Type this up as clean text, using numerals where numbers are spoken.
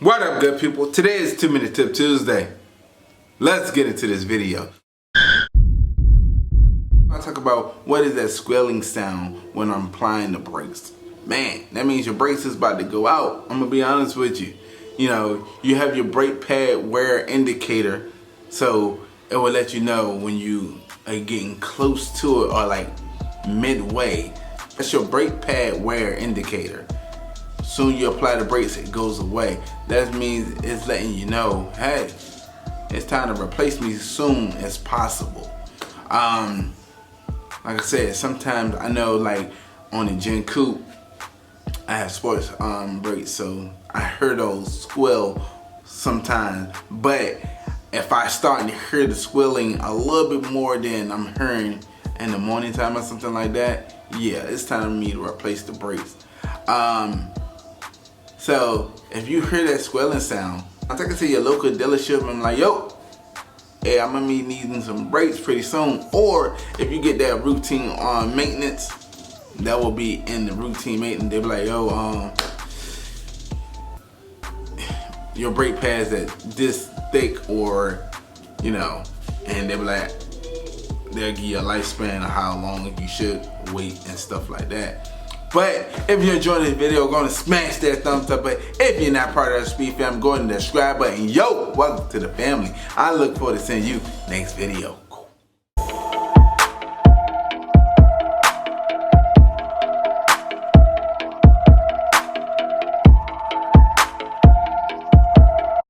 What up, good people? Today is 2-Minute Tip Tuesday. Let's get into this video. I'll talk about what is that squealing sound when I'm applying the brakes. Man, that means your brakes is about to go out. I'm gonna be honest with you. You know, you have your brake pad wear indicator, so it will let you know when you are getting close to it or like midway. That's your brake pad wear indicator. Soon you apply the brakes, it goes away. That means it's letting you know, hey, it's time to replace me soon as possible. Like I said, sometimes I know, like on the Gen Coupe, I have sports brakes, so I hear those squeal sometimes. But if I start to hear the squealing a little bit more than I'm hearing in the morning time or something like that, yeah, it's time for me to replace the brakes. So if you hear that squealing sound, I'll take it to your local dealership and I'm like, yo, hey, I'm gonna be needing some brakes pretty soon. Or if you get that routine maintenance, that will be in the routine maintenance. They'll be like, yo, your brake pad's at this thick, or you know, and they'll be like, they'll give you a lifespan of how long you should wait and stuff like that. But if you're enjoying this video, go and smash that thumbs up. But if you're not part of the Speed family, go ahead and subscribe button. Yo, welcome to the family. I look forward to seeing you next video.